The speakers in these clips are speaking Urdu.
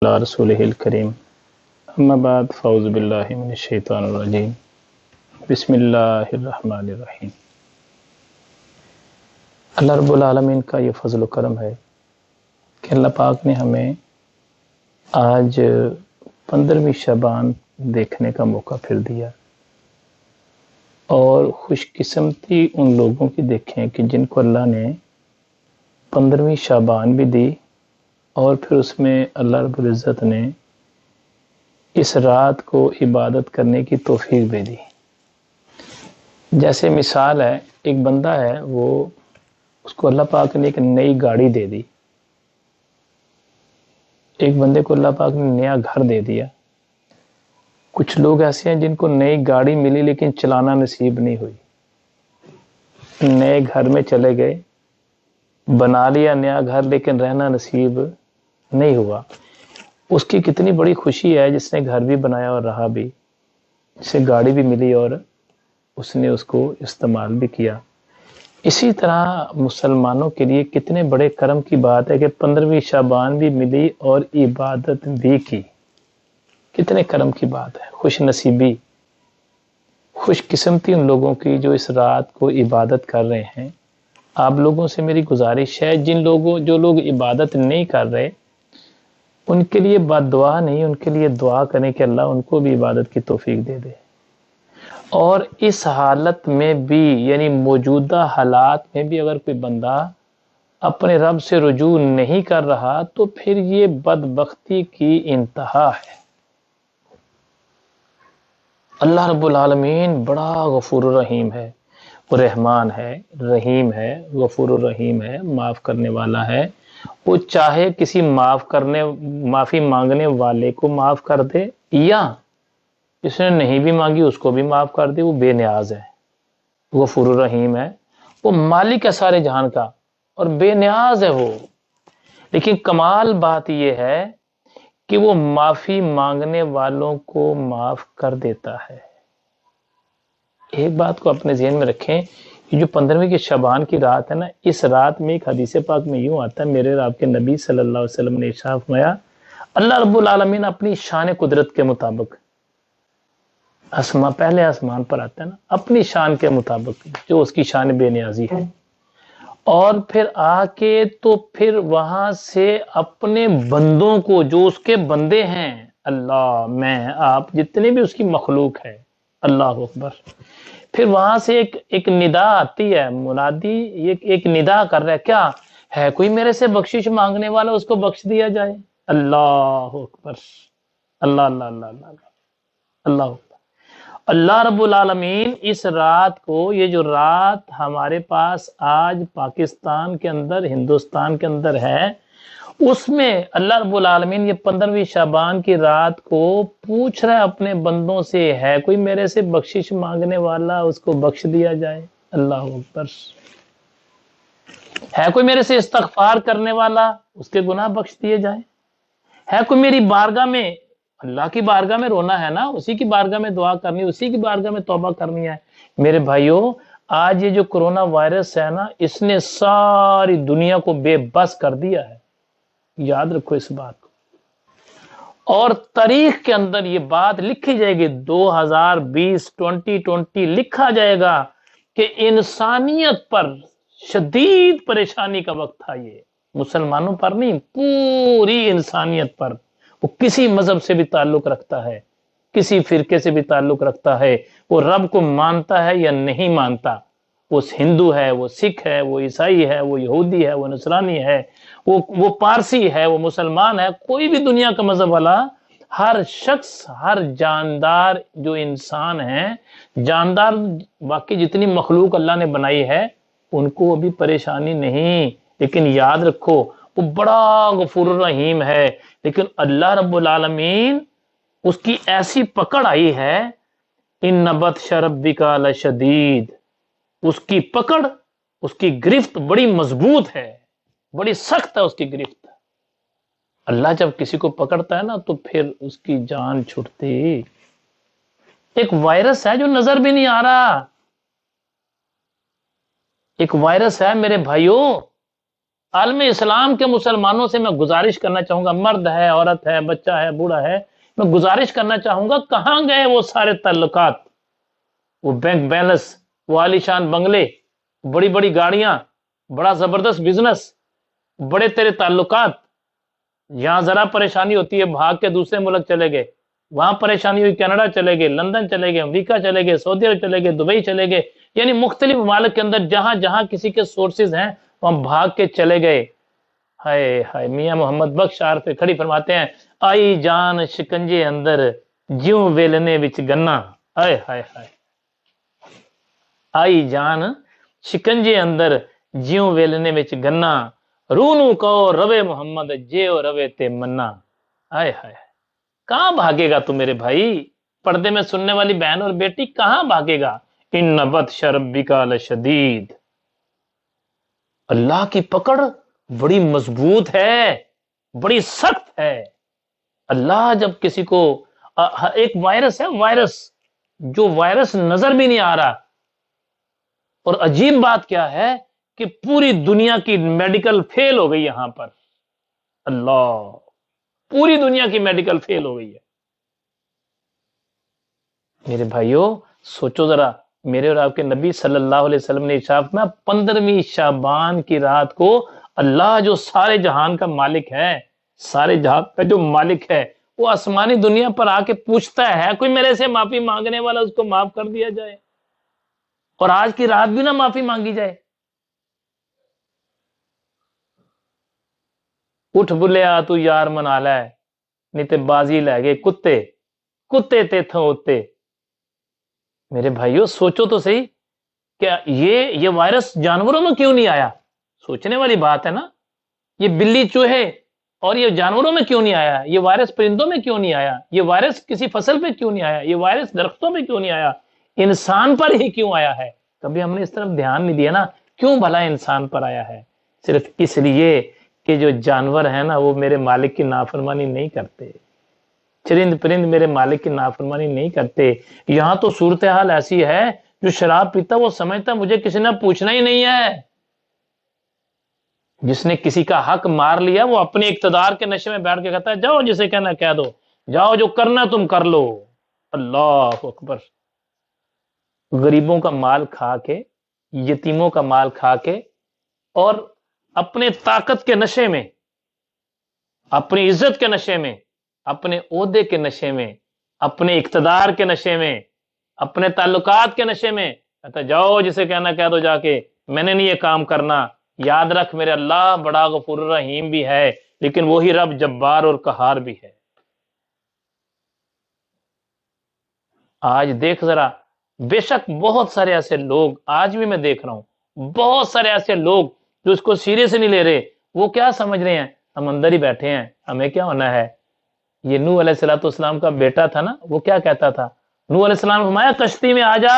اللہ رسول الکریم اما بعد فاعوذ باللہ من الشیطان الرجیم بسم اللہ الرحمن الرحیم۔ اللہ رب العالمین کا یہ فضل و کرم ہے کہ اللہ پاک نے ہمیں آج 15ویں شعبان دیکھنے کا موقع پھر دیا، اور خوش قسمتی ان لوگوں کی دیکھیں کہ جن کو اللہ نے 15ویں شعبان بھی دی، اور پھر اس میں اللہ رب العزت نے اس رات کو عبادت کرنے کی توفیق بھی دی۔ جیسے مثال ہے، ایک بندہ ہے، اس کو اللہ پاک نے ایک نئی گاڑی دے دی، ایک بندے کو اللہ پاک نے نیا گھر دے دیا۔ کچھ لوگ ایسے ہیں جن کو نئی گاڑی ملی لیکن چلانا نصیب نہیں ہوئی، نئے گھر میں چلے گئے، بنا لیا نیا گھر لیکن رہنا نصیب نہیں ہوا۔ اس کی کتنی بڑی خوشی ہے جس نے گھر بھی بنایا اور رہا بھی، جسے گاڑی بھی ملی اور اس نے اس کو استعمال بھی کیا۔ اسی طرح مسلمانوں کے لیے کتنے بڑے کرم کی بات ہے کہ 15ویں شعبان بھی ملی اور عبادت بھی کی۔ کتنے کرم کی بات ہے، خوش نصیبی، خوش قسمتی ان لوگوں کی جو اس رات کو عبادت کر رہے ہیں۔ آپ لوگوں سے میری گزارش ہے، جو لوگ عبادت نہیں کر رہے ان کے لیے بد دعا نہیں، ان کے لیے دعا کریں کہ اللہ ان کو بھی عبادت کی توفیق دے دے۔ اور اس حالت میں بھی، یعنی موجودہ حالات میں بھی، اگر کوئی بندہ اپنے رب سے رجوع نہیں کر رہا تو پھر یہ بدبختی کی انتہا ہے۔ اللہ رب العالمین بڑا غفور الرحیم ہے، وہ رحمان ہے، رحیم ہے، غفور الرحیم ہے، معاف کرنے والا ہے۔ وہ چاہے کسی معافی مانگنے والے کو معاف کر دے، یا جس نے نہیں بھی مانگی اس کو بھی معاف کر دے، وہ بے نیاز ہے، غفور الرحیم ہے، وہ مالک ہے سارے جہان کا اور بے نیاز ہے وہ۔ لیکن کمال بات یہ ہے کہ وہ معافی مانگنے والوں کو معاف کر دیتا ہے۔ ایک بات کو اپنے ذہن میں رکھیں، یہ جو 15ویں کے شعبان کی رات ہے نا، اس رات میں ایک حدیث پاک میں یوں آتا ہے، میرے آپ کے نبی صلی اللہ علیہ وسلم نے ارشاد فرمایا، اللہ رب العالمین اپنی شان قدرت کے مطابق، پہلے آسمان پر آتا ہے نا، اپنی شان کے مطابق جو اس کی شان بے نیازی ہے، اور پھر آ کے تو پھر وہاں سے اپنے بندوں کو، جو اس کے بندے ہیں، اللہ، میں، آپ، جتنے بھی اس کی مخلوق ہے، اللہ اکبر، پھر وہاں سے ایک ندا آتی ہے، منادی ایک ندا کر رہا ہے، کیا ہے؟ کوئی میرے سے بخشش مانگنے والا، اس کو بخش دیا جائے۔ اللہ اکبر، اللہ اللہ اللہ اللہ اللہ اکبر۔ اللہ رب العالمین اس رات کو، یہ جو رات ہمارے پاس آج پاکستان کے اندر، ہندوستان کے اندر ہے، اس میں اللہ رب العالمین یہ 15ویں شعبان کی رات کو پوچھ رہا ہے اپنے بندوں سے، ہے کوئی میرے سے بخشش مانگنے والا، اس کو بخش دیا جائے۔ اللہ اکبر۔ ہے کوئی میرے سے استغفار کرنے والا، اس کے گناہ بخش دیے جائیں۔ ہے کوئی میری بارگاہ میں، اللہ کی بارگاہ میں رونا ہے نا، اسی کی بارگاہ میں دعا کرنی، اسی کی بارگاہ میں توبہ کرنی ہے۔ میرے بھائیوں، آج یہ جو کرونا وائرس ہے نا، اس نے ساری دنیا کو بے بس کر دیا ہے، یاد رکھو اس بات کو۔ اور تاریخ کے اندر یہ بات لکھی جائے گی، 2020 لکھا جائے گا کہ انسانیت پر شدید پریشانی کا وقت تھا۔ یہ مسلمانوں پر نہیں، پوری انسانیت پر۔ وہ کسی مذہب سے بھی تعلق رکھتا ہے، کسی فرقے سے بھی تعلق رکھتا ہے، وہ رب کو مانتا ہے یا نہیں مانتا، وہ ہندو ہے، وہ سکھ ہے، وہ عیسائی ہے، وہ یہودی ہے، وہ نصرانی ہے، وہ پارسی ہے، وہ مسلمان ہے، کوئی بھی دنیا کا مذہب والا، ہر شخص، ہر جاندار جو انسان ہے، جاندار باقی جتنی مخلوق اللہ نے بنائی ہے، ان کو ابھی پریشانی نہیں، لیکن یاد رکھو وہ بڑا غفور الرحیم ہے۔ لیکن اللہ رب العالمین، اس کی ایسی پکڑ آئی ہے، ان بطش ربک لشدید، اس کی پکڑ، اس کی گرفت بڑی مضبوط ہے، بڑی سخت ہے اس کی گرفت۔ اللہ جب کسی کو پکڑتا ہے نا تو پھر اس کی جان چھوٹتی۔ ایک وائرس ہے جو نظر بھی نہیں آ رہا، ایک وائرس ہے میرے بھائیوں، عالم اسلام کے مسلمانوں سے میں گزارش کرنا چاہوں گا، مرد ہے، عورت ہے، بچہ ہے، بوڑھا ہے، میں گزارش کرنا چاہوں گا کہاں گئے وہ سارے تعلقات، وہ بینک بیلنس، وہ عالیشان بنگلے، بڑی بڑی گاڑیاں، بڑا زبردست بزنس، بڑے تیرے تعلقات؟ یہاں ذرا پریشانی ہوتی ہے بھاگ کے دوسرے ملک چلے گئے، وہاں پریشانی ہوئی کینیڈا چلے گئے، لندن چلے گئے، امریکہ چلے گئے، سعودی عرب چلے گئے، دبئی چلے گئے، یعنی مختلف ممالک کے اندر جہاں جہاں کسی کے سورسز ہیں وہاں بھاگ کے چلے گئے۔ ہائے ہائے، میاں محمد بخش عارف کھڑی فرماتے ہیں، آئی جان شکنجے اندر جیوں ویلنے وچ گنا، ہائے ہائے ہائے، آئی جان شکنجے اندر جیوں ویلنے وچ گنا، رونو کہو روے محمد جیو روے تے منا، ہائے ہائے، کہاں بھاگے گا تو میرے بھائی؟ پردے میں سننے والی بہن اور بیٹی کہاں بھاگے گا؟ ان بطش ربک لشدید، اللہ کی پکڑ بڑی مضبوط ہے، بڑی سخت ہے۔ اللہ جب کسی کو ایک وائرس ہے، وائرس جو وائرس نظر بھی نہیں آ رہا، اور عجیب بات کیا ہے کہ پوری دنیا کی میڈیکل فیل ہو گئی یہاں پر، اللہ، پوری دنیا کی میڈیکل فیل ہو گئی ہے۔ میرے بھائیوں سوچو ذرا، میرے اور آپ کے نبی صلی اللہ علیہ وسلم نے ارشاد میں 15ویں شعبان کی رات کو اللہ جو سارے جہان کا مالک ہے، سارے جہان کا جو مالک ہے، وہ آسمانی دنیا پر آ کے پوچھتا ہے کوئی میرے سے معافی مانگنے والا، اس کو معاف کر دیا جائے، اور آج کی رات بھی نہ معافی مانگی جائے۔ اٹھ بلیا تو یار منا لے، نہیں تے بازی لے گئے کتے، کتے تے تھوں اتے۔ میرے بھائیوں سوچو تو صحیح، کیا یہ وائرس جانوروں میں کیوں نہیں آیا؟ سوچنے والی بات ہے نا۔ یہ بلی چوہے اور یہ جانوروں میں کیوں نہیں آیا؟ یہ وائرس پرندوں میں کیوں نہیں آیا؟ یہ وائرس کسی فصل پہ کیوں نہیں آیا؟ یہ وائرس درختوں میں کیوں نہیں آیا؟ انسان پر ہی کیوں آیا ہے؟ کبھی ہم نے اس طرف دھیان نہیں دیا نا، کیوں بھلا انسان پر آیا ہے؟ صرف اس لیے کہ جو جانور ہیں نا وہ میرے مالک کی نافرمانی نہیں کرتے، چرند پرند میرے مالک کی نافرمانی نہیں کرتے۔ یہاں تو صورتحال ایسی ہے، جو شراب پیتا وہ سمجھتا مجھے کسی نے پوچھنا ہی نہیں ہے۔ جس نے کسی کا حق مار لیا وہ اپنے اقتدار کے نشے میں بیٹھ کے کہتا ہے جاؤ جسے کہنا کہہ دو، جاؤ جو کرنا تم کر لو۔ اللہ اکبر، غریبوں کا مال کھا کے، یتیموں کا مال کھا کے، اور اپنے طاقت کے نشے میں، اپنی عزت کے نشے میں، اپنے عہدے کے نشے میں، اپنے اقتدار کے نشے میں، اپنے تعلقات کے نشے میں کہتا جاؤ جسے کہنا کہہ دو، جا کے میں نے نہیں یہ کام کرنا۔ یاد رکھ میرے اللہ بڑا غفور رحیم بھی ہے، لیکن وہی رب جبار اور قہار بھی ہے۔ آج دیکھ ذرا، بے شک بہت سارے ایسے لوگ، آج بھی میں دیکھ رہا ہوں بہت سارے ایسے لوگ جو اس کو سیریس نہیں لے رہے۔ وہ کیا سمجھ رہے ہیں؟ ہم اندر ہی بیٹھے ہیں، ہمیں کیا ہونا ہے؟ یہ نوح علیہ السلام کا بیٹا تھا نا، وہ کیا کہتا تھا؟ نوح علیہ السلام فرمایا کشتی میں آ جا،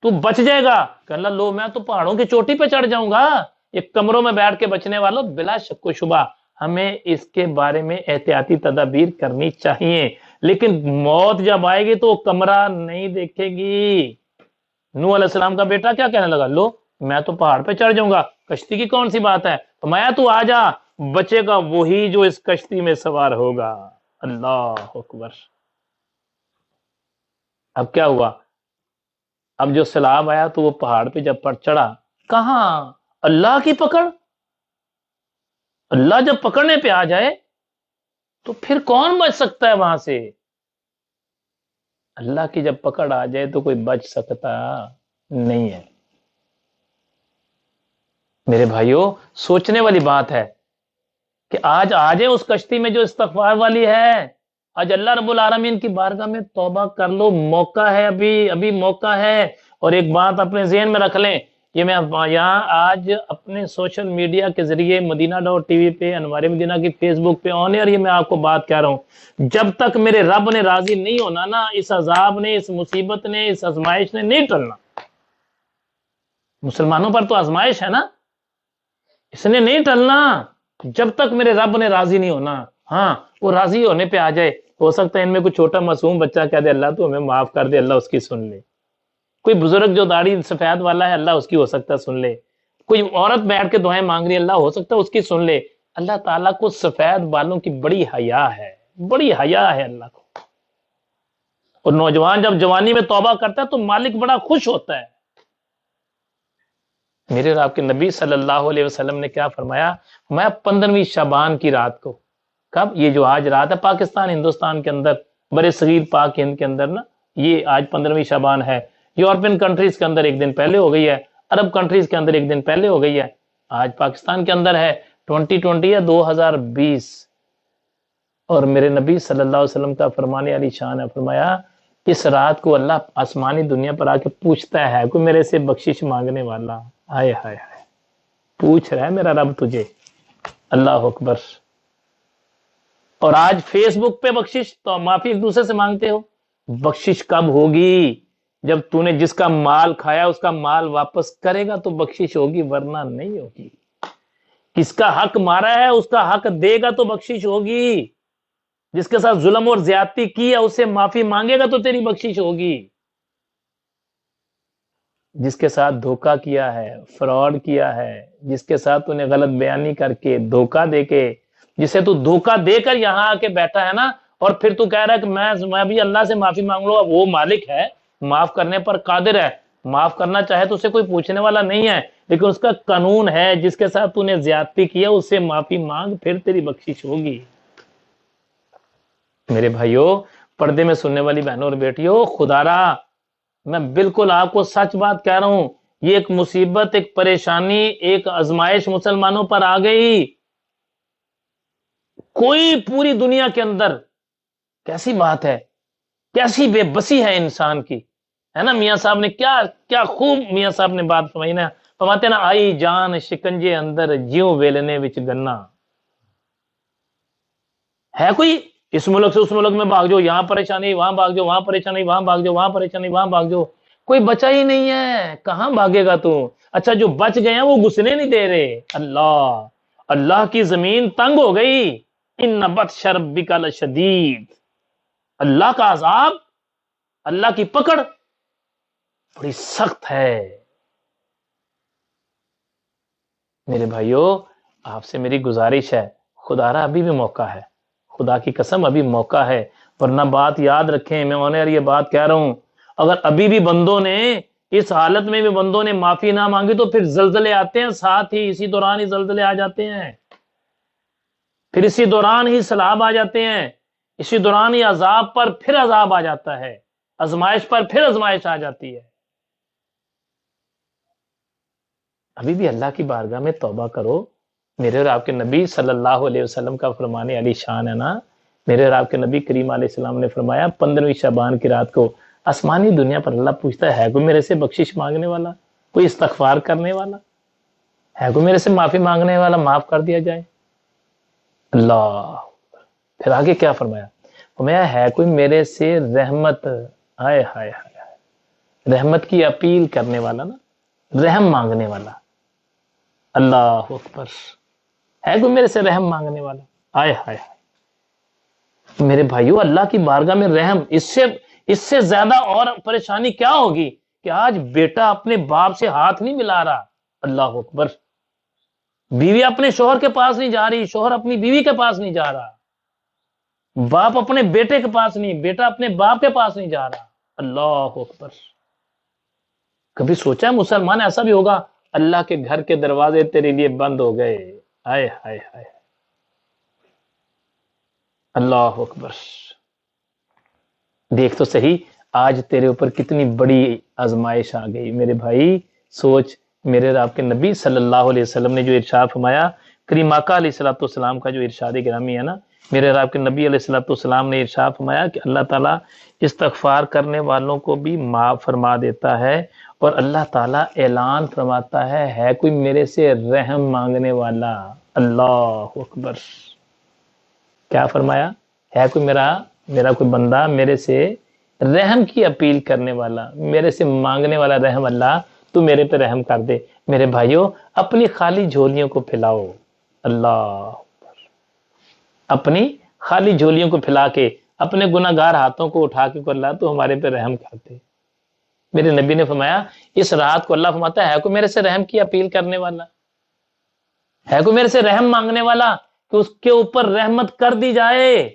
تو بچ جائے گا۔ کہ اللہ لو میں تو پہاڑوں کی چوٹی پہ چڑھ جاؤں گا، یہ کمروں میں بیٹھ کے بچنے والوں، بلا شک و شبہ ہمیں اس کے بارے میں احتیاطی تدابیر کرنی چاہیے، لیکن موت جب آئے گی تو وہ کمرہ نہیں دیکھے گی۔ نوح علیہ السلام کا بیٹا کیا کہنے لگا؟ لو میں تو پہاڑ پہ چڑھ جاؤں گا، کشتی کی کون سی بات ہے؟ فرمایا تو آ جا، بچے گا وہی جو اس کشتی میں سوار ہوگا۔ اللہ اکبر۔ اب کیا ہوا؟ اب جو سیلاب آیا تو وہ پہاڑ پہ جب پر چڑھا، کہاں اللہ کی پکڑ؟ اللہ جب پکڑنے پہ آ جائے تو پھر کون بچ سکتا ہے وہاں سے؟ اللہ کی جب پکڑ آ جائے تو کوئی بچ سکتا نہیں ہے۔ میرے بھائیوں سوچنے والی بات ہے کہ آج آ جائے اس کشتی میں جو استغفار والی ہے، آج اللہ رب العالمین کی بارگاہ میں توبہ کر لو، موقع ہے، ابھی موقع ہے۔ اور ایک بات اپنے ذہن میں رکھ لیں، یہ میں یہاں آج اپنے سوشل میڈیا کے ذریعے مدینہ.tv پہ، انوار مدینہ کی فیس بک پہ آن ایئر یہ میں آپ کو بات کہہ رہا ہوں، جب تک میرے رب نے راضی نہیں ہونا نا، اس عذاب نے، اس مصیبت نے، اس آزمائش نے نہیں ٹلنا۔ مسلمانوں پر تو آزمائش ہے نا، اس نے نہیں ٹلنا جب تک میرے رب نے راضی نہیں ہونا۔ ہاں وہ راضی ہونے پہ آ جائے، ہو سکتا ہے ان میں کوئی چھوٹا معصوم بچہ کہہ دے اللہ تو ہمیں معاف کر دے، اللہ اس کی سن لے۔ کوئی بزرگ جو داڑھی سفید والا ہے، اللہ اس کی ہو سکتا ہے سن لے۔ کوئی عورت بیٹھ کے دعائیں مانگ رہی ہے، اللہ ہو سکتا ہے اس کی سن لے۔ اللہ تعالیٰ کو سفید بالوں کی بڑی حیا ہے، بڑی حیا ہے اللہ کو۔ اور نوجوان جب جوانی میں توبہ کرتا ہے تو مالک بڑا خوش ہوتا ہے۔ میرے اور آپ کے نبی صلی اللہ علیہ وسلم نے کیا فرمایا؟ میں 15ویں شعبان کی رات کو، کب؟ یہ جو آج رات ہے پاکستان ہندوستان کے اندر، برے صغیر پاک ہند کے اندر نا، یہ آج 15ویں شعبان ہے۔ یورپین کنٹریز کے اندر ایک دن پہلے ہو گئی ہے، عرب کنٹریز کے اندر ایک دن پہلے ہو گئی ہے، آج پاکستان کے اندر ہے 2020 یا 2020۔ اور میرے نبی صلی اللہ علیہ وسلم کا فرمانے علی شان ہے، فرمایا اس رات کو اللہ آسمانی دنیا پر آ کے پوچھتا ہے کوئی میرے سے بخشش مانگنے والا؟ ہائے ہائے ہائے، پوچھ رہا ہے میرا رب تجھے، اللہ اکبر۔ اور آج فیس بک پہ بخشش تو معافی ایک دوسرے سے مانگتے ہو۔ بخشش کب ہوگی؟ جب تو نے جس کا مال کھایا اس کا مال واپس کرے گا تو بخشش ہوگی، ورنہ نہیں ہوگی۔ کس کا حق مارا ہے اس کا حق دے گا تو بخشش ہوگی۔ جس کے ساتھ ظلم اور زیادتی کی ہے اس سے معافی مانگے گا تو تیری بخشش ہوگی۔ جس کے ساتھ دھوکہ کیا ہے، فراڈ کیا ہے، جس کے ساتھ تو نے غلط بیانی کر کے دھوکہ دے کے، جسے تو دھوکہ دے کر یہاں آ کے بیٹھا ہے نا، اور پھر تو کہہ رہا ہے کہ میں بھی اللہ سے معافی مانگ لوں، وہ مالک ہے، معاف کرنے پر قادر ہے، معاف کرنا چاہے تو اسے کوئی پوچھنے والا نہیں ہے، لیکن اس کا قانون ہے جس کے ساتھ تو نے زیادتی کیا اس سے معافی مانگ، پھر تیری بخشش ہوگی۔ میرے بھائیوں، پردے میں سننے والی بہنوں اور بیٹیوں، خدا را میں بالکل آپ کو سچ بات کہہ رہا ہوں، یہ ایک مصیبت، ایک پریشانی، ایک آزمائش مسلمانوں پر آ گئی۔ کوئی پوری دنیا کے اندر، کیسی بات ہے، کیسی بے بسی ہے انسان کی، ہے نا؟ میاں صاحب نے کیا خوب میاں صاحب نے بات فرمائی نا، فرماتے نا آئی جان شکنجے اندر جیوں ویلنے وچ گنا۔ ہے کوئی اس ملک سے اس ملک میں بھاگ جاؤ، یہاں پریشانی وہاں بھاگ جاؤ، وہاں پریشانی وہاں بھاگ جاؤ، وہاں پریشانی وہاں بھاگ جاؤ، کوئی بچا ہی نہیں ہے، کہاں بھاگے گا تو؟ اچھا جو بچ گئے ہیں وہ گھسنے نہیں دے رہے۔ اللہ کی زمین تنگ ہو گئی، ان بطش ربک لشدید، اللہ کا عذاب، اللہ کی پکڑ بڑی سخت ہے۔ میرے بھائیوں، آپ سے میری گزارش ہے، خدا را ابھی بھی موقع ہے، خدا کی قسم ابھی موقع ہے، ورنہ بات یاد رکھیں، میں انہیں یہ بات کہہ رہا ہوں، اگر ابھی بھی بندوں نے اس حالت میں بھی بندوں نے معافی نہ مانگی تو پھر زلزلے آتے ہیں، ساتھ ہی اسی دوران ہی زلزلے آ جاتے ہیں، پھر اسی دوران ہی سیلاب آ جاتے ہیں، اسی دوران ہی عذاب پر پھر عذاب آ جاتا ہے، آزمائش پر پھر آزمائش آ جاتی ہے۔ ابھی بھی اللہ کی بارگاہ میں توبہ کرو۔ میرے اور آپ کے نبی صلی اللہ علیہ وسلم کا فرمانے علی شان ہے نا، میرے اور آپ کے نبی کریم علیہ السلام نے فرمایا 15ویں شعبان کی رات کو آسمانی دنیا پر اللہ پوچھتا ہے کوئی میرے سے بخشش مانگنے والا، کوئی استغفار کرنے والا ہے، کوئی میرے سے معافی مانگنے والا، معاف کر دیا جائے۔ اللہ، پھر آگے کیا فرمایا؟ فرمایا ہے کوئی میرے سے رحمت، ہائے ہائے ہائے، رحمت کی اپیل کرنے والا نا، رحم مانگنے والا، اللہ اکبر، ہے کوئی میرے سے رحم مانگنے والا؟ آئے ہائے ہائے، میرے بھائیو، اللہ کی بارگاہ میں رحم، اس سے زیادہ اور پریشانی کیا ہوگی کہ آج بیٹا اپنے باپ سے ہاتھ نہیں ملا رہا، اللہ اکبر، بیوی اپنے شوہر کے پاس نہیں جا رہی، شوہر اپنی بیوی کے پاس نہیں جا رہا، باپ اپنے بیٹے کے پاس نہیں، بیٹا اپنے باپ کے پاس نہیں جا رہا، اللہ اکبر۔ کبھی سوچا مسلمان ایسا بھی ہوگا اللہ کے گھر کے دروازے تیرے لیے بند ہو گئے، ہائے ہائے ہائے، اللہ اکبر، دیکھ تو صحیح آج تیرے اوپر کتنی بڑی آزمائش آ گئی۔ میرے بھائی سوچ، میرے اور آپ کے نبی صلی اللہ علیہ وسلم نے جو ارشاد فرمایا، کریم آقا علیہ الصلوۃ والسلام کا جو ارشاد گرامی ہے نا، میرے اور آپ کے نبی علیہ الصلوۃ والسلام نے ارشاد فرمایا کہ اللہ تعالیٰ استغفار کرنے والوں کو بھی معاف فرما دیتا ہے، اور اللہ تعالیٰ اعلان فرماتا ہے کوئی میرے سے رحم مانگنے والا، اللہ اکبر۔ کیا فرمایا؟ ہے کوئی میرا کوئی بندہ میرے سے رحم کی اپیل کرنے والا، میرے سے مانگنے والا رحم، اللہ تو میرے پہ رحم کر دے۔ میرے بھائیوں، اپنی خالی جھولیوں کو پھیلاؤ، اللہ، اپنی خالی جھولیوں کو پھیلا کے اپنے گناہگار ہاتھوں کو اٹھا کے اللہ تو ہمارے پہ رحم کر دے۔ میرے نبی نے فرمایا اس رات کو اللہ فرماتا ہے کوئی میرے سے رحم کی اپیل کرنے والا, ہے کوئی میرے سے رحم مانگنے والا کہ اس کے اوپر رحمت کر دی جائے.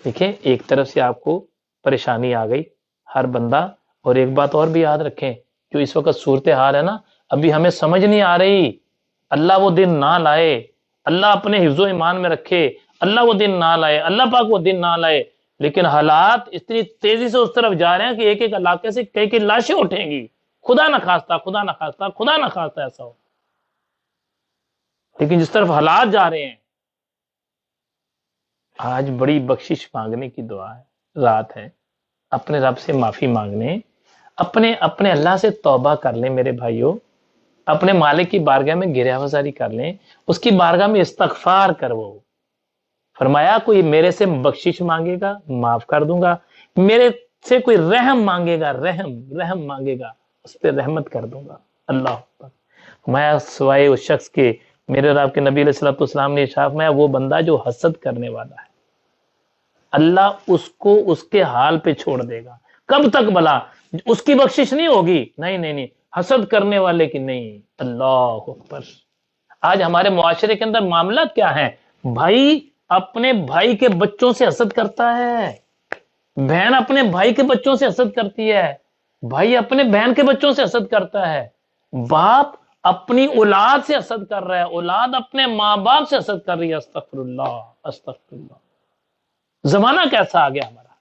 دیکھیں ایک طرف سے آپ کو پریشانی آ گئی ہر بندہ, اور ایک بات اور بھی یاد رکھیں, جو اس وقت صورتحال ہے نا ابھی ہمیں سمجھ نہیں آ رہی, اللہ وہ دن نہ لائے, اللہ اپنے حفظ و ایمان میں رکھے, اللہ وہ دن نہ لائے, اللہ پاک وہ دن نہ لائے, لیکن حالات اتنی تیزی سے اس طرف جا رہے ہیں کہ ایک ایک علاقے سے کئی کئی لاشیں اٹھیں گی, خدا نہ خواستہ, خدا نہ خواستہ, خدا نہ خواستہ ایسا ہو. لیکن جس طرف حالات جا رہے ہیں, آج بڑی بخشش مانگنے کی دعا ہے, رات ہے, اپنے رب سے معافی مانگنے, اپنے اللہ سے توبہ کر لیں میرے بھائیوں, اپنے مالک کی بارگاہ میں گریہ وزاری کر لیں, اس کی بارگاہ میں استغفار کرو. فرمایا کوئی میرے سے بخشش مانگے گا معاف کر دوں گا, میرے سے کوئی رحم مانگے گا رحم مانگے گا اس پہ رحمت کر دوں گا. اللہ اکبر. فرمایا سوائے اس شخص کے میرے رب کے نبی علیہ الصلوۃ والسلام نے ارشاد فرمایا وہ بندہ جو حسد کرنے والا ہے اللہ اس کو اس کے حال پہ چھوڑ دے گا. کب تک بھلا؟ اس کی بخشش نہیں ہوگی, نہیں, حسد کرنے والے کی نہیں. اللہ اکبر. آج ہمارے معاشرے کے اندر معاملات کیا ہیں؟ بھائی اپنے بھائی کے بچوں سے حسد کرتا ہے, بہن اپنے بھائی کے بچوں سے حسد کرتی ہے, بھائی اپنے بہن کے بچوں سے حسد کرتا ہے, باپ اپنی اولاد سے حسد کر رہا ہے, اولاد اپنے ماں باپ سے حسد کر رہی ہے. استغفر اللہ استغفر اللہ. زمانہ کیسا آ گیا ہمارا.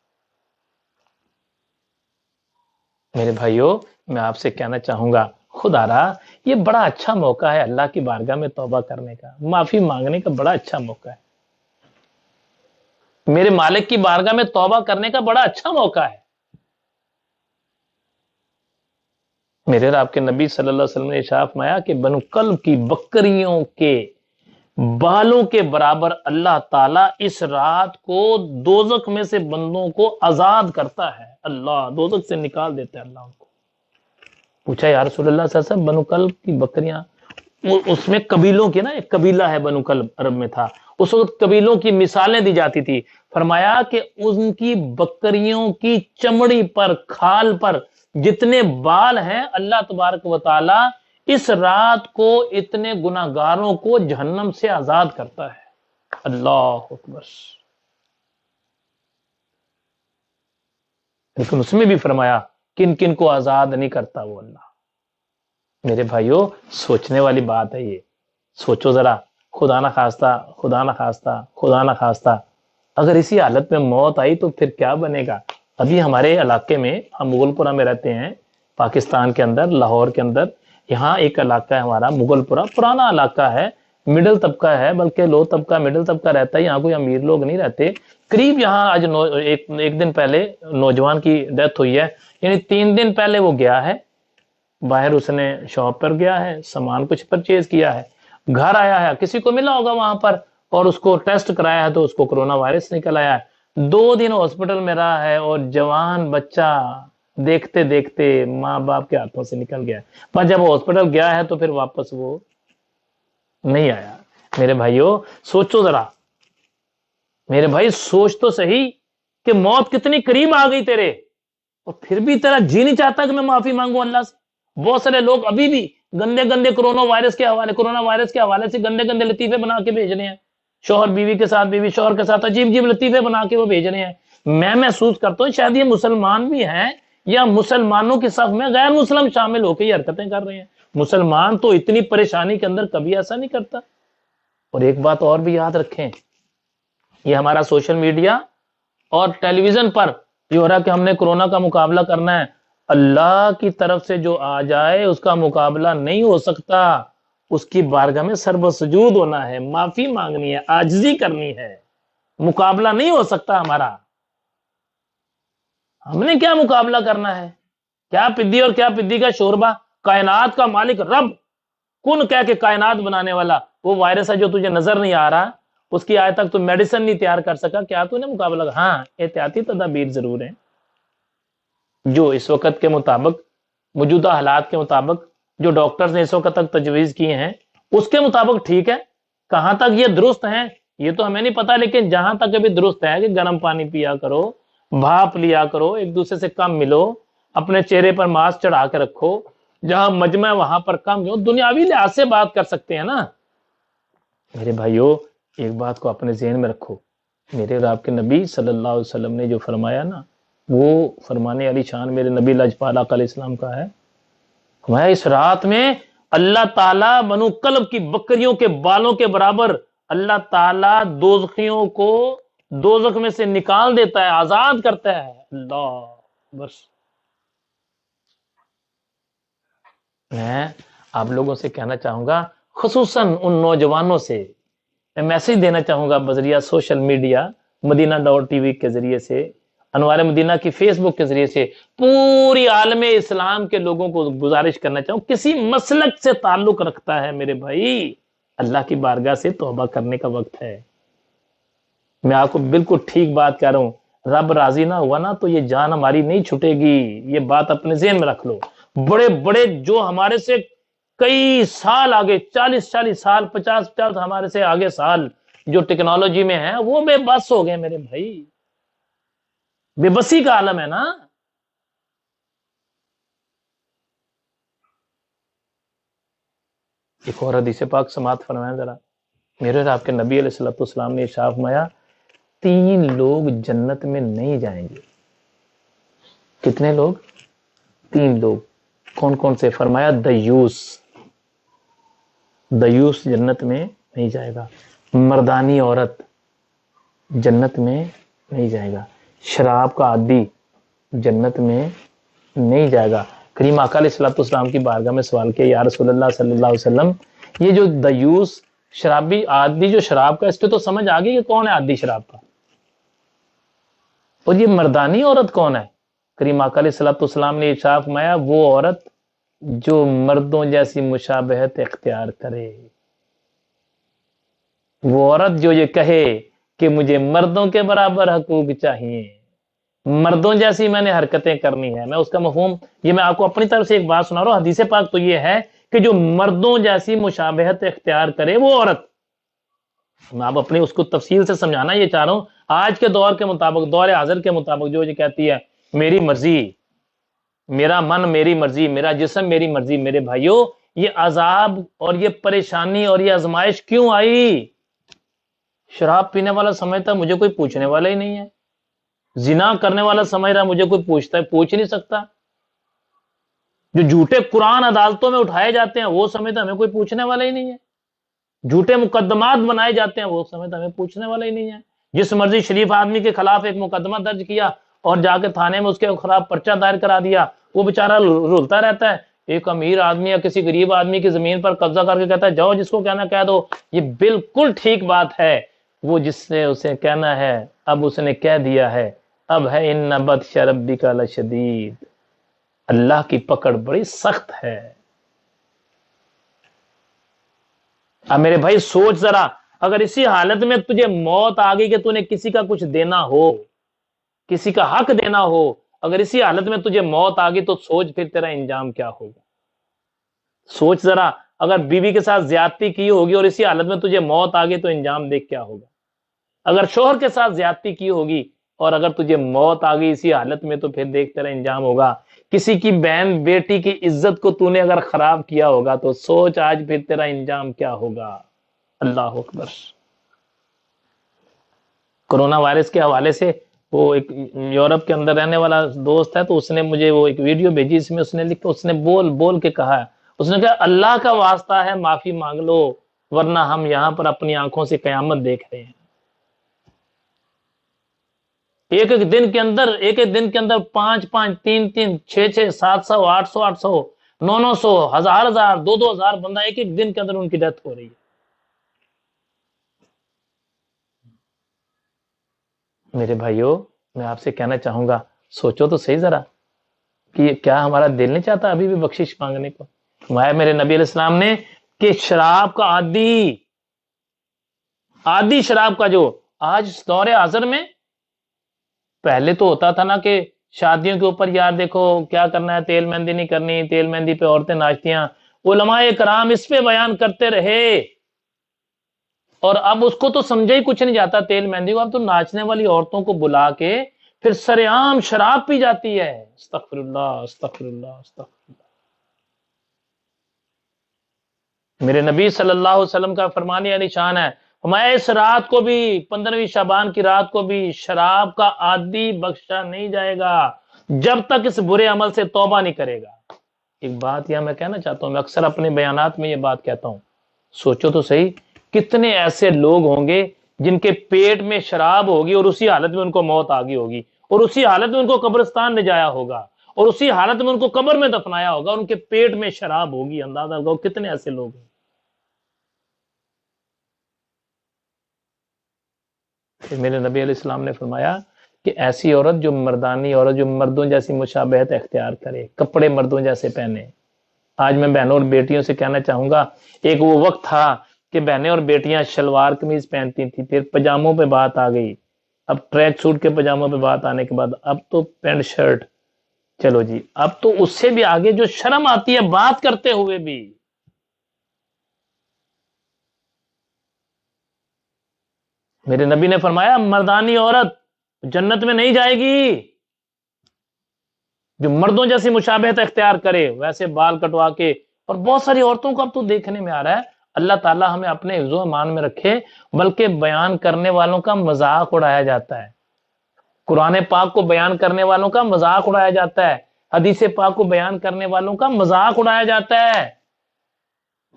میرے بھائیوں میں آپ سے کہنا چاہوں گا, خدا را یہ بڑا اچھا موقع ہے اللہ کی بارگاہ میں توبہ کرنے کا, معافی مانگنے کا بڑا اچھا موقع ہے, میرے مالک کی بارگاہ میں توبہ کرنے کا بڑا اچھا موقع ہے. میرے رب کے نبی صلی اللہ علیہ وسلم نے ارشاد فرمایا کہ بنو کلب کی بکریوں کے بالوں کے برابر اللہ تعالیٰ اس رات کو دوزخ میں سے بندوں کو آزاد کرتا ہے. اللہ دوزخ سے نکال دیتا ہے اللہ ان کو. پوچھا یا رسول اللہ صلی اللہ علیہ وسلم بنو کلب کی بکریاں, اس میں قبیلوں کی نا ایک قبیلہ ہے بنو کلب عرب میں تھا, اس وقت قبیلوں کی مثالیں دی جاتی تھی. فرمایا کہ ان کی بکریوں کی چمڑی پر کھال پر جتنے بال ہیں اللہ تبارک و تعالی اس رات کو اتنے گناہگاروں کو جہنم سے آزاد کرتا ہے. اللہ اکبر. لیکن اس میں بھی فرمایا کن کن کو آزاد نہیں کرتا وہ اللہ. میرے بھائیوں سوچنے والی بات ہے یہ, سوچو ذرا, خدا نہ خواستہ اگر اسی حالت میں موت آئی تو پھر کیا بنے گا. ابھی ہمارے علاقے میں, ہم مغل پورہ میں رہتے ہیں پاکستان کے اندر, لاہور کے اندر, یہاں ایک علاقہ ہے ہمارا مغل پورہ, پرانا علاقہ ہے, مڈل طبقہ ہے, بلکہ لو طبقہ مڈل طبقہ رہتا ہے, یہاں کوئی امیر لوگ نہیں رہتے. قریب یہاں آج ایک دن پہلے نوجوان کی ڈیتھ ہوئی ہے, یعنی 3 دن پہلے وہ گیا ہے باہر, اس نے شاپ پر گیا ہے, سامان کچھ پرچیز کیا ہے, گھر آیا ہے, کسی کو ملا ہوگا وہاں پر اور اس کو ٹیسٹ کرایا ہے تو اس کو کرونا وائرس نکل آیا ہے. 2 دن ہاسپٹل میں رہا ہے اور جوان بچہ دیکھتے دیکھتے ماں باپ کے ہاتھوں سے نکل گیا ہے. پر جب وہ ہاسپٹل گیا ہے تو پھر واپس وہ نہیں آیا. میرے بھائیوں سوچو ذرا, میرے بھائی سوچ تو صحیح کہ موت کتنی قریب آ گئی تیرے, اور پھر بھی تیرا جی نہیں چاہتا کہ میں معافی مانگوں اللہ سے. بہت سارے لوگ ابھی بھی گندے کرونا وائرس کے حوالے سے گندے لطیفے بنا کے بھیج رہے ہیں, شوہر بیوی کے ساتھ, بیوی شوہر کے ساتھ عجیب لطیفے بنا کے وہ بھیج رہے ہیں. میں محسوس کرتا ہوں شاید یہ مسلمان بھی ہیں یا مسلمانوں کے صف میں غیر مسلم شامل ہو کے یہ حرکتیں کر رہے ہیں. مسلمان تو اتنی پریشانی کے اندر کبھی ایسا نہیں کرتا. اور ایک بات اور بھی یاد رکھیں, یہ ہمارا سوشل میڈیا اور ٹیلی ویژن پر یہ ہو رہا کہ ہم نے کرونا کا مقابلہ کرنا ہے, اللہ کی طرف سے جو آ جائے اس کا مقابلہ نہیں ہو سکتا. اس کی بارگاہ میں سر بسجود ہونا ہے, معافی مانگنی ہے, عاجزی کرنی ہے, مقابلہ نہیں ہو سکتا ہمارا. ہم نے کیا مقابلہ کرنا ہے؟ کیا پدی اور کیا پدی کا شوربہ. کائنات کا مالک رب کن کہہ کے کائنات بنانے والا وہ وائرس ہے جو تجھے نظر نہیں آ رہا, اس کی آج تک تو میڈیسن نہیں تیار کر سکا, کیا تو نے مقابلہ. ہاں احتیاطی تدابیر ضرور ہیں جو اس وقت کے مطابق, موجودہ حالات کے مطابق, جو ڈاکٹرز نے اس وقت تک تجویز کیے ہیں اس کے مطابق ٹھیک ہے. کہاں تک یہ درست ہیں یہ تو ہمیں نہیں پتا, لیکن جہاں تک ابھی درست ہے کہ گرم پانی پیا کرو, بھاپ لیا کرو، ایک دوسرے سے کم ملو، اپنے چہرے پر ماسک چڑھا کے رکھو، جہاں مجمع ہے وہاں پر کم ہو، دنیاوی لحاظ سے بات کر سکتے ہیں نا میرے بھائیوں۔ ایک بات کو اپنے ذہن میں رکھو، میرے اور آپ کے نبی صلی اللہ علیہ وسلم نے جو فرمایا نا، وہ فرمانے والی شان میرے نبی لاجپال آقا علیہ السلام کا ہے۔ فرمایا اس رات میں اللہ تعالیٰ بنو کلب کی بکریوں کے بالوں کے برابر اللہ تعالیٰ دوزخیوں کو دوزخ میں سے نکال دیتا ہے، آزاد کرتا ہے۔ اللہ بس میں آپ لوگوں سے کہنا چاہوں گا، خصوصاً ان نوجوانوں سے میں میسج دینا چاہوں گا بذریعہ سوشل میڈیا، مدینہ ڈاٹ ٹی وی کے ذریعے سے، انوار مدینہ کی فیس بک کے ذریعے سے پوری عالم اسلام کے لوگوں کو گزارش کرنا چاہوں، کسی مسلک سے تعلق رکھتا ہے میرے بھائی، اللہ کی بارگاہ سے توبہ کرنے کا وقت ہے۔ میں آپ کو بالکل ٹھیک بات کہہ رہا ہوں، رب راضی نہ ہوا نا تو یہ جان ہماری نہیں چھٹے گی، یہ بات اپنے ذہن میں رکھ لو۔ بڑے بڑے جو ہمارے سے کئی سال آگے، 40 سال، 50 ہمارے سے آگے سال جو ٹیکنالوجی میں ہیں، وہ بے بس ہو گئے میرے بھائی، بے بسی کا عالم ہے نا۔ ایک اور حدیث پاک سماعت فرمائیں ذرا، میرے اور آپ کے نبی علیہ الصلوۃ والسلام نے ارشاد فرمایا، 3 لوگ جنت میں نہیں جائیں گے۔ کتنے لوگ؟ 3 لوگ۔ کون کون سے؟ فرمایا دیوس، دیوس جنت میں نہیں جائے گا، مردانی عورت جنت میں نہیں جائے گا، شراب کا عادی جنت میں نہیں جائے گا۔ کریم آقا علیہ الصلوۃ والسلام کی بارگاہ میں سوال کیا، یا رسول اللہ صلی اللہ علیہ وسلم، یہ جو دیوس شرابی عادی جو شراب کا، اس پہ تو سمجھ آ گئی کہ کون ہے عادی شراب کا، اور یہ مردانی عورت کون ہے؟ کریم آقا علیہ الصلوۃ والسلام نے ارشاد فرمایا، وہ عورت جو مردوں جیسی مشابہت اختیار کرے، وہ عورت جو یہ کہے کہ مجھے مردوں کے برابر حقوق چاہیے، مردوں جیسی میں نے حرکتیں کرنی ہے۔ میں اس کا مفہوم، یہ میں آپ کو اپنی طرف سے ایک بات سنا رہا ہوں، حدیث پاک تو یہ ہے کہ جو مردوں جیسی مشابہت اختیار کرے وہ عورت، میں آپ اپنی اس کو تفصیل سے سمجھانا یہ چاہ رہا ہوں، آج کے دور کے مطابق، دور حاضر کے مطابق جو یہ کہتی ہے میری مرضی، میرا من میری مرضی، میرا جسم میری مرضی، میرے بھائیوں یہ عذاب اور یہ پریشانی اور یہ آزمائش کیوں آئی؟ شراب پینے والا سمجھتا مجھے کوئی پوچھنے والا ہی نہیں ہے، زنا کرنے والا سمجھ رہا مجھے کوئی پوچھ نہیں سکتا، جو جھوٹے قرآن عدالتوں میں اٹھائے جاتے ہیں وہ سمجھتا ہمیں کوئی پوچھنے والا ہی نہیں ہے، جھوٹے مقدمات بنائے جاتے ہیں وہ سمجھتا ہمیں پوچھنے والا ہی نہیں ہے۔ جس مرضی شریف آدمی کے خلاف ایک مقدمہ درج کیا اور جا کے تھانے میں اس کے خلاف پرچہ دائر کرا دیا، وہ بیچارہ رولتا رہتا ہے۔ ایک امیر آدمی یا کسی غریب آدمی کی زمین پر قبضہ کر کے کہتا ہے جاؤ جس کو کہنا کہہ دو، یہ بالکل ٹھیک بات ہے، وہ جس نے اسے کہنا ہے اب اس نے کہہ دیا ہے، اب ہے ان بطش ربک لشدید، اللہ کی پکڑ بڑی سخت ہے۔ اب میرے بھائی سوچ ذرا، اگر اسی حالت میں تجھے موت آ گئی کہ تو نے کسی کا کچھ دینا ہو، کسی کا حق دینا ہو، اگر اسی حالت میں تجھے موت آ گئی تو سوچ پھر تیرا انجام کیا ہوگا۔ سوچ ذرا، اگر بیوی کے ساتھ زیادتی کی ہوگی اور اسی حالت میں تجھے موت آ گئی تو انجام دیکھ کیا ہوگا۔ اگر شوہر کے ساتھ زیادتی کی ہوگی اور اگر تجھے موت آ گئی اسی حالت میں تو پھر دیکھ تیرا انجام ہوگا۔ کسی کی بہن بیٹی کی عزت کو تو نے اگر خراب کیا ہوگا تو سوچ آج پھر تیرا انجام کیا ہوگا۔ اللہ اکبر۔ کرونا وائرس کے حوالے سے وہ ایک یورپ کے اندر رہنے والا دوست ہے، تو اس نے مجھے وہ ایک ویڈیو بھیجی، اس میں اس نے لکھا، اس نے بول کے کہا ہے، اس نے کہا اللہ کا واسطہ ہے معافی مانگ لو ورنہ ہم یہاں پر اپنی آنکھوں سے قیامت دیکھ رہے ہیں۔ ایک ایک دن کے اندر 5 3 3 6 700 800 900 1000 2000 بندہ ایک ایک دن کے اندر ان کی ڈیتھ ہو رہی ہے۔ میرے بھائیوں میں آپ سے کہنا چاہوں گا، سوچو تو صحیح ذرا کہ کیا ہمارا دل نہیں چاہتا ابھی بھی بخشش مانگنے کو؟ فرمایا میرے نبی علیہ السلام نے کہ شراب کا عادی شراب کا، جو آج دور حاضر میں، پہلے تو ہوتا تھا نا کہ شادیوں کے اوپر یار دیکھو کیا کرنا ہے، تیل مہندی نہیں کرنی، تیل مہندی پہ عورتیں ناچتیاں، علماء کرام اس پہ بیان کرتے رہے، اور اب اس کو تو سمجھا ہی کچھ نہیں جاتا تیل مہندی کو، اب تو ناچنے والی عورتوں کو بلا کے پھر سرعام شراب پی جاتی ہے. استغفر اللہ استغفر اللہ استغفر اللہ. میرے نبی صلی اللہ علیہ وسلم کا فرمان یا نشان ہے، ہمارے اس رات کو بھی 15ویں شعبان کی رات کو بھی شراب کا عادی بخشا نہیں جائے گا جب تک اس برے عمل سے توبہ نہیں کرے گا. ایک بات یہاں میں کہنا چاہتا ہوں، میں اکثر اپنے بیانات میں یہ بات کہتا ہوں، سوچو تو صحیح کتنے ایسے لوگ ہوں گے جن کے پیٹ میں شراب ہوگی اور اسی حالت میں ان کو موت آ گئی ہوگی، اور اسی حالت میں ان کو قبرستان لے جایا ہوگا، اور اسی حالت میں ان کو قبر میں دفنایا ہوگا، ان کے پیٹ میں شراب ہوگی. اندازہ لگاؤ کتنے ایسے لوگ ہیں. پھر میرے نبی علیہ السلام نے فرمایا کہ ایسی عورت جو مردانی عورت، جو مردوں جیسی مشابہت اختیار کرے، کپڑے مردوں جیسے پہنے. آج میں بہنوں اور بیٹیوں سے کہنا چاہوں گا، ایک وہ وقت تھا کہ بہنیں اور بیٹیاں شلوار قمیض پہنتی تھی، پھر پجاموں پہ بات آ گئی، اب ٹریک سوٹ کے پجاموں پہ بات آنے کے بعد اب تو پینٹ شرٹ. چلو جی، اب تو اس سے بھی آگے جو شرم آتی ہے بات کرتے ہوئے بھی. میرے نبی نے فرمایا مردانی عورت جنت میں نہیں جائے گی جو مردوں جیسی مشابہت اختیار کرے، ویسے بال کٹوا کے. اور بہت ساری عورتوں کو اب تو دیکھنے میں آ رہا ہے. اللہ تعالی ہمیں اپنے حفظ و امان میں رکھے، بلکہ بیان کرنے والوں کا مذاق اڑایا جاتا ہے، قرآن پاک کو بیان کرنے والوں کا مذاق اڑایا جاتا ہے، حدیث پاک کو بیان کرنے والوں کا مذاق اڑایا جاتا ہے.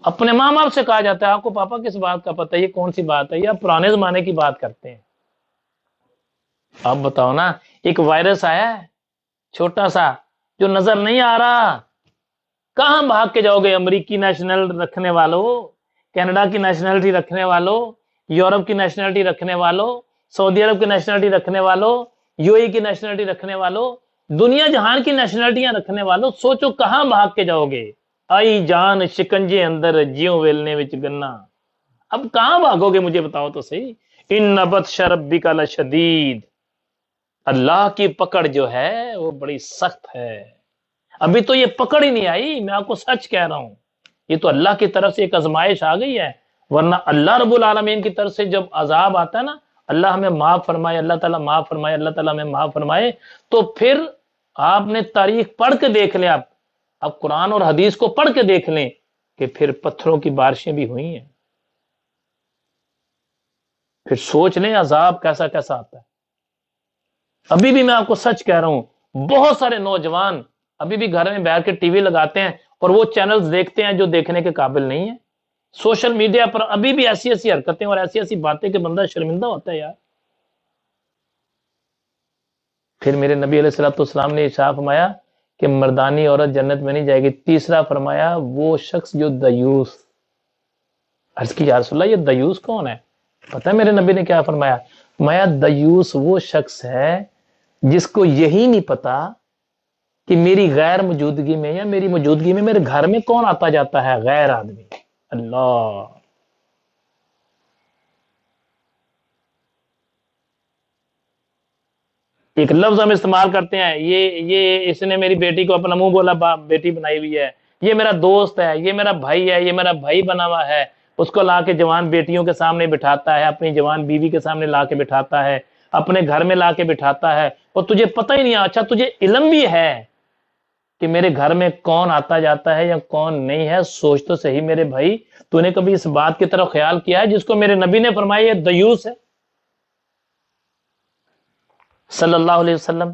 اپنے ماں باپ سے کہا جاتا ہے آپ کو پاپا کس بات کا پتہ ہے، یہ کون سی بات ہے، یا پرانے زمانے کی بات کرتے ہیں. اب بتاؤ نا، ایک وائرس آیا ہے چھوٹا سا جو نظر نہیں آ رہا، کہاں بھاگ کے جاؤ گے؟ امریکی نیشنل رکھنے والوں، کینیڈا کی نیشنلٹی رکھنے والوں، یورپ کی نیشنلٹی رکھنے والوں، سعودی عرب کی نیشنلٹی رکھنے والوں، یو اے کی نیشنلٹی رکھنے والوں، دنیا جہان کی نیشنلٹیاں رکھنے والوں، سوچو کہاں بھاگ کے جاؤ گے؟ آئی جان شکنجے اندر جیوں ویلنے وچ گنا. اب کہاں بھاگو گے مجھے بتاؤ تو صحیح. ان بطش ربک لشدید، اللہ کی پکڑ جو ہے وہ بڑی سخت ہے. ابھی تو یہ پکڑ ہی نہیں آئی، میں آپ کو سچ کہہ رہا ہوں، یہ تو اللہ کی طرف سے ایک آزمائش آ گئی ہے. ورنہ اللہ رب العالمین کی طرف سے جب عذاب آتا ہے نا، اللہ ہمیں معاف فرمائے، اللہ تعالیٰ معاف فرمائے، اللہ تعالیٰ ہمیں معاف فرمائے، تو پھر آپ نے تاریخ پڑھ کے دیکھ لیں، اب قرآن اور حدیث کو پڑھ کے دیکھ لیں کہ پھر پتھروں کی بارشیں بھی ہوئی ہیں. پھر سوچ لیں عذاب کیسا کیسا آتا ہے. ابھی بھی میں آپ کو سچ کہہ رہا ہوں، بہت سارے نوجوان ابھی بھی گھر میں بیٹھ کے ٹی وی لگاتے ہیں اور وہ چینلز دیکھتے ہیں جو دیکھنے کے قابل نہیں ہیں. سوشل میڈیا پر ابھی بھی ایسی ایسی حرکتیں اور ایسی ایسی باتیں کہ بندہ شرمندہ ہوتا ہے یار. پھر میرے نبی علیہ الصلوۃ والسلام نے ارشاد فرمایا کہ مردانی عورت جنت میں نہیں جائے گی. تیسرا فرمایا وہ شخص جو دیوس. عرض کی یا رسول اللہ یہ دیوس کون ہے؟ پتہ ہے میرے نبی نے کیا فرمایا؟ فرمایا دیوس وہ شخص ہے جس کو یہی نہیں پتا کہ میری غیر موجودگی میں یا میری موجودگی میں میرے گھر میں کون آتا جاتا ہے، غیر آدمی. اللہ، ایک لفظ ہم استعمال کرتے ہیں، یہ اس نے میری بیٹی کو اپنا منہ بولا بیٹی بنائی ہوئی ہے، یہ میرا دوست ہے، یہ میرا بھائی ہے، یہ میرا بھائی بنا ہوا ہے. اس کو لا کے جوان بیٹیوں کے سامنے بٹھاتا ہے، اپنی جوان بیوی کے سامنے لا کے بٹھاتا ہے، اپنے گھر میں لا کے بٹھاتا ہے، اور تجھے پتہ ہی نہیں. اچھا تجھے علم بھی ہے کہ میرے گھر میں کون آتا جاتا ہے یا کون نہیں ہے؟ سوچ تو صحیح میرے بھائی، تو نے کبھی اس بات کی طرف خیال کیا ہے جس کو میرے نبی نے فرمایا یہ دیوس ہے صلی اللہ علیہ وسلم؟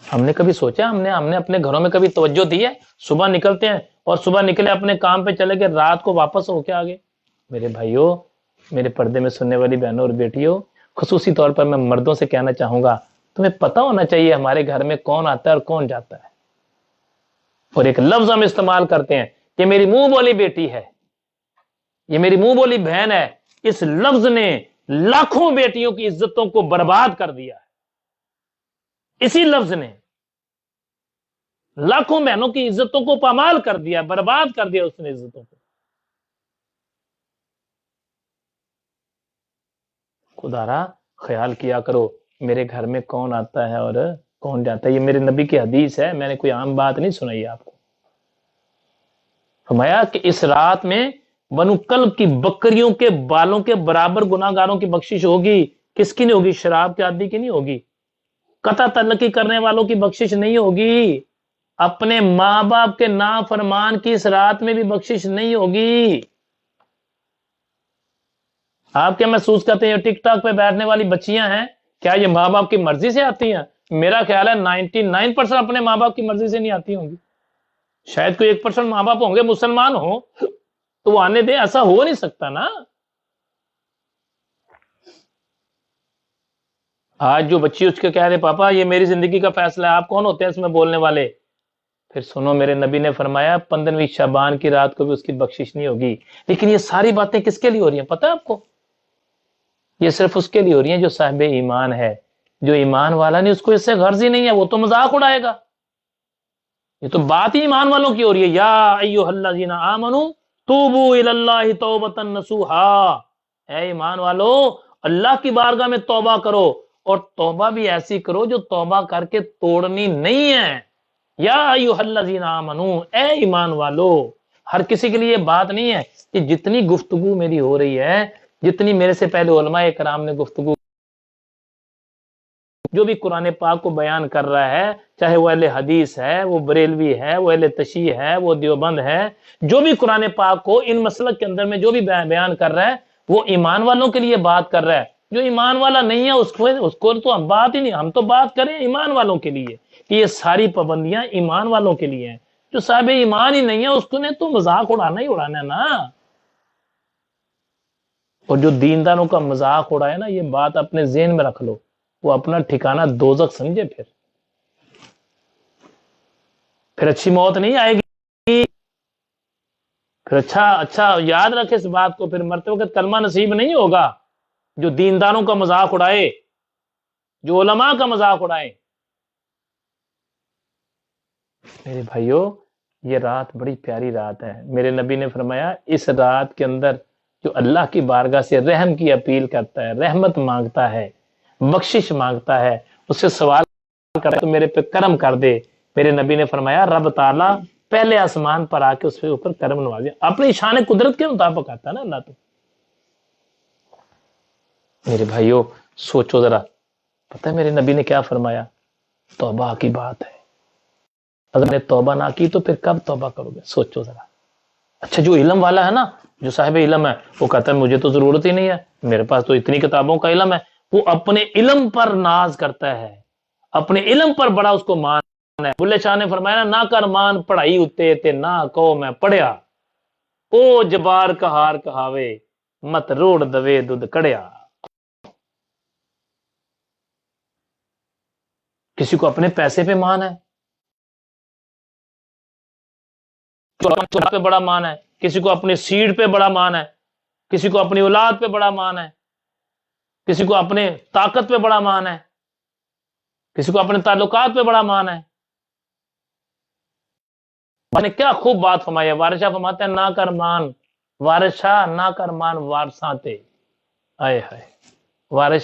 ہم نے کبھی سوچا؟ ہم نے اپنے گھروں میں کبھی توجہ دی ہے؟ صبح نکلتے ہیں اور صبح نکلے اپنے کام پہ چلے گئے، رات کو واپس ہو کے آگے. میرے بھائیوں، میرے پردے میں سننے والی بہنوں اور بیٹیوں، خصوصی طور پر میں مردوں سے کہنا چاہوں گا، تمہیں پتہ ہونا چاہیے ہمارے گھر میں کون آتا ہے اور کون جاتا ہے. اور ایک لفظ ہم استعمال کرتے ہیں کہ میری منہ بولی بیٹی ہے، یہ میری منہ بولی بہن ہے. اس لفظ نے لاکھوں بیٹیوں کی عزتوں کو برباد کر دیا ہے. اسی لفظ نے لاکھوں بہنوں کی عزتوں کو پامال کر دیا، برباد کر دیا اس نے عزتوں کو. خدا را خیال کیا کرو میرے گھر میں کون آتا ہے اور کون جاتا ہے. یہ میرے نبی کی حدیث ہے، میں نے کوئی عام بات نہیں سنائی آپ کو. فرمایا کہ اس رات میں بنو کلب کی بکریوں کے بالوں کے برابر گناہگاروں کی بخشش ہوگی کس کی نہیں ہوگی؟ شراب کے عادی کی نہیں ہوگی، قطع تعلقی کرنے والوں کی بخشش نہیں ہوگی، اپنے ماں باپ کے نافرمان کی اس رات میں بھی بخشش نہیں ہوگی۔ آپ کیا محسوس کرتے ہیں ٹک ٹاک پہ بیٹھنے والی بچیاں ہیں، کیا یہ ماں باپ کی مرضی سے آتی ہیں؟ میرا خیال ہے 99% اپنے ماں باپ کی مرضی سے نہیں آتی ہوں گی، شاید کوئی 1% ماں باپ ہوں گے مسلمان ہوں تو وہ آنے دیں، ایسا ہو نہیں سکتا نا۔ آج جو بچی اس کے کہہ رہے پاپا یہ میری زندگی کا فیصلہ ہے، آپ کون ہوتے ہیں اس میں بولنے والے؟ پھر سنو، میرے نبی نے فرمایا 15ویں شعبان کی رات کو بھی اس کی بخشش نہیں ہوگی۔ لیکن یہ ساری باتیں کس کے لیے ہو رہی ہیں پتہ ہے آپ کو؟ یہ صرف اس کے لیے ہو رہی ہیں جو صاحب ایمان ہے۔ جو ایمان والا نہیں اس کو اس سے غرض ہی نہیں ہے، وہ تو مذاق اڑائے گا۔ یہ تو بات ہی ایمان والوں کی ہو رہی ہے، یا ایھا الذین آمنوا توبوا الی اللہ توبۃ نصوحا، اے ایمان والو اللہ کی بارگاہ میں توبہ کرو، اور توبہ بھی ایسی کرو جو توبہ کر کے توڑنی نہیں ہے۔ یا ایھا الذین آمنوا، اے ایمان والو۔ ہر کسی کے لیے یہ بات نہیں ہے کہ جتنی گفتگو میری ہو رہی ہے، جتنی میرے سے پہلے علماء کرام نے گفتگو، جو بھی قرآن پاک کو بیان کر رہا ہے، چاہے وہ اہل حدیث ہے، وہ بریلوی ہے، وہ اہل تشیع ہے، وہ دیوبند ہے، جو بھی قرآن پاک کو ان مسلک کے اندر میں جو بھی بیان کر رہا ہے وہ ایمان والوں کے لیے بات کر رہا ہے۔ جو ایمان والا نہیں ہے اس کو تو ہم بات ہی نہیں، ہم تو بات کریں ایمان والوں کے لیے کہ یہ ساری پابندیاں ایمان والوں کے لیے ہیں۔ جو صاحب ایمان ہی نہیں ہے اس کو نے تو مذاق اڑانا ہی اڑانا ہے نا۔ اور جو دینداروں کا مذاق اڑائے نا، یہ بات اپنے ذہن میں رکھ لو، وہ اپنا ٹھکانہ دوزخ سمجھے، پھر اچھی موت نہیں آئے گی، پھر اچھا یاد رکھے اس بات کو، پھر مرتے وقت کلمہ نصیب نہیں ہوگا۔ جو دینداروں کا مذاق اڑائے، جو علماء کا مذاق اڑائے۔ میرے بھائیو، یہ رات بڑی پیاری رات ہے۔ میرے نبی نے فرمایا اس رات کے اندر جو اللہ کی بارگاہ سے رحم کی اپیل کرتا ہے، رحمت مانگتا ہے، بخشش مانگتا ہے، اس سے سوال کرتا ہے تو میرے پہ کرم کر دے۔ میرے نبی نے فرمایا رب تعالیٰ پہلے آسمان پر آ کے اس کے اوپر کرم نوازے، اپنی شان قدرت کے مطابق آتا ہے نا اللہ تو۔ میرے بھائیو سوچو ذرا، پتہ ہے میرے نبی نے کیا فرمایا؟ توبہ کی بات ہے، اگر نے توبہ نہ کی تو پھر کب توبہ کرو گے؟ سوچو ذرا۔ اچھا جو علم والا ہے نا، جو صاحب علم ہے، وہ کہتا ہے مجھے تو ضرورت ہی نہیں ہے، میرے پاس تو اتنی کتابوں کا علم ہے، وہ اپنے علم پر ناز کرتا ہے، اپنے علم پر بڑا اس کو مان ہے۔ بلے شاہ نے فرمایا نہ کر مان پڑھائی اتے تے نہ کو میں پڑھیا، او جبار کہار کہاوے مت روڑ دوے دودھ کڑیا۔ کسی کو اپنے پیسے پہ مان ہے، پہ بڑا مان ہے، کسی کو اپنی سیٹ پہ بڑا مان ہے، کسی کو اپنی اولاد پہ بڑا مان ہے، کسی کو اپنے طاقت پہ بڑا مان ہے، کسی کو اپنے تعلقات پہ بڑا مان ہے۔ میں نے کیا خوب بات فرمائی ہے، وارث شاہ فرماتے ہیں نہ کر مان وارث شاہ، نہ کر مان وارثاں تے، آئے ہائے، وارث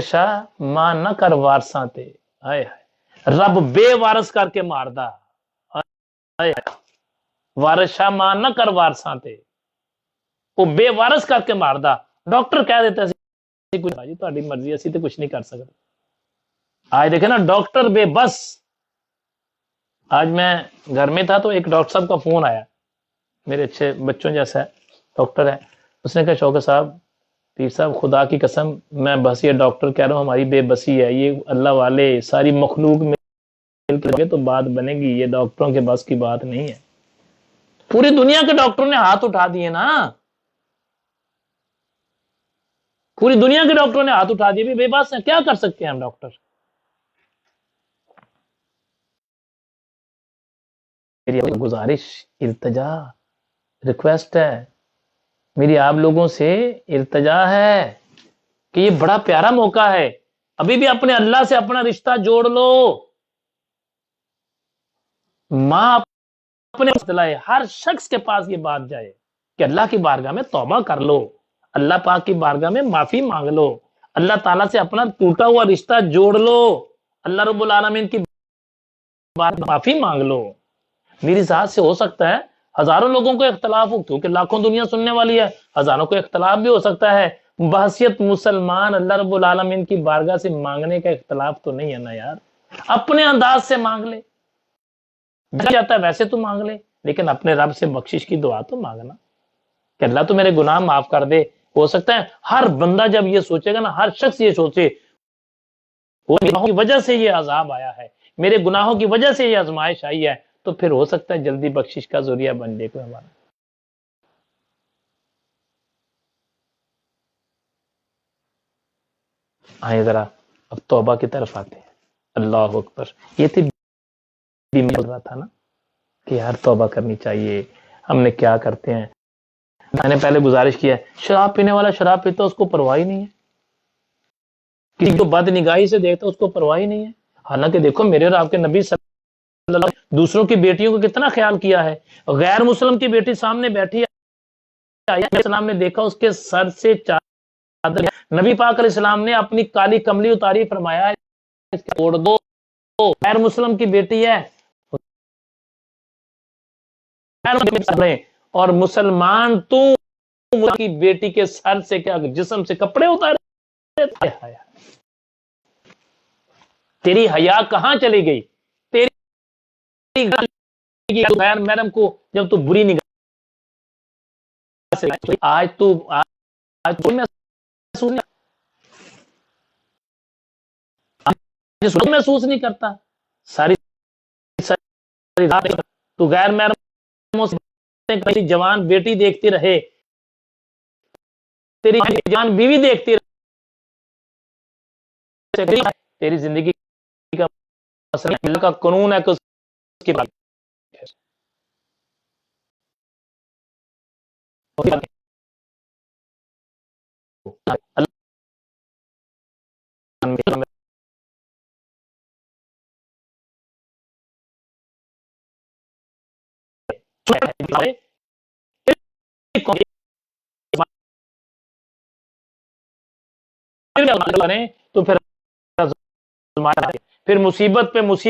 شاہ مان نہ کر وارثاں تے، آئے ہائے، رب بے وارث کر کے ماردا، وارث شاہ مان نہ کر وارثاں تے، وہ بے وارث کر کے ماردا۔ ڈاکٹر کہہ دیتا ہے جی تہاڈی مرضی، اسی تے کچھ نہیں کر سکتے۔ آج دیکھیں نا ڈاکٹر بے بس۔ آج میں گھر میں تھا تو ایک ڈاکٹر صاحب کا فون آیا، میرے اچھے بچوں جیسا ہے، ڈاکٹر ہے۔ اس نے کہا شوکت صاحب، پیر صاحب خدا کی قسم میں بس یہ ڈاکٹر کہہ رہا ہوں ہماری بے بسی ہے، یہ اللہ والے ساری مخلوق مل کے تو بات بنے گی، یہ ڈاکٹروں کے بس کی بات نہیں ہے۔ پوری دنیا کے ڈاکٹروں نے ہاتھ اٹھا دیے نا، پوری دنیا کے ڈاکٹروں نے ہاتھ اٹھا دیے، بے بس ہیں، کیا کر سکتے ہیں ہم ڈاکٹر؟ میری گزارش، التجا، ریکویسٹ ہے، میری آپ لوگوں سے التجا ہے کہ یہ بڑا پیارا موقع ہے، ابھی بھی اپنے اللہ سے اپنا رشتہ جوڑ لو۔ ماں اپنے مسئلہ، ہر شخص کے پاس یہ بات جائے کہ اللہ کی بارگاہ میں توبہ کر لو، اللہ پاک کی بارگاہ میں معافی مانگ لو، اللہ تعالیٰ سے اپنا ٹوٹا ہوا رشتہ جوڑ لو، اللہ رب العالمین کی بات معافی مانگ لو۔ میری ذات سے ہو سکتا ہے ہزاروں لوگوں کو اختلاف ہو، کیونکہ لاکھوں دنیا سننے والی ہے، ہزاروں کو اختلاف بھی ہو سکتا ہے، بحثیت مسلمان اللہ رب العالمین کی بارگاہ سے مانگنے کا اختلاف تو نہیں ہے نا یار. اپنے انداز سے مانگ لے, جاتا ہے ویسے تو مانگ لے, لیکن اپنے رب سے بخشش کی دعا تو مانگنا کہ اللہ تو میرے گناہ معاف کر دے. ہو سکتا ہے ہر بندہ جب یہ سوچے گا نا, ہر شخص یہ سوچے گناہوں کی وجہ سے یہ عذاب آیا ہے, میرے گناہوں کی وجہ سے یہ آزمائش آئی ہے, تو پھر ہو سکتا ہے جلدی بخشش کا ذریعہ بن جائے کوئی ہمارا. آئیں ذرا اب توبہ کی طرف آتے ہیں. اللہ اکبر. یہ تھی بول رہا تھا نا کہ یار توبہ کرنی چاہیے. ہم نے کیا کرتے ہیں, میں نے پہلے گزارش کیا ہے, شراب پینے والا شراب پیتا اس کو پرواہ ہی نہیں ہے, کسی کو بد نگاہی سے دیکھتا اس کو پرواہ ہی نہیں ہے. حالانکہ دیکھو میرے اور آپ کے نبی صلی اللہ علیہ وسلم دوسروں کی بیٹیوں کو کتنا خیال کیا ہے. غیر مسلم کی بیٹی سامنے بیٹھی ہے, السلام نے دیکھا اس کے سر سے چادر, نبی پاک علیہ السلام نے اپنی کالی کملی اتاری, فرمایا چھوڑ دو, غیر مسلم کی بیٹی ہے, اور مسلمان تو کی بیٹی کے سر سے کیا جسم سے کپڑے اتارے. تیری حیا کہاں چلی گئی؟ تیری غیر محرم کو جب تو بری نگاہ سے, آج تو محسوس نہیں کرتا. ساری رات تو غیر محرم جوان بیٹی دیکھتی رہے, تیری جوان بیوی دیکھتی رہے, تیری زندگی کا مسئلہ اللہ کا قانون ہے کہ اس کی بات تو پھر مصیبت پہ مصیبت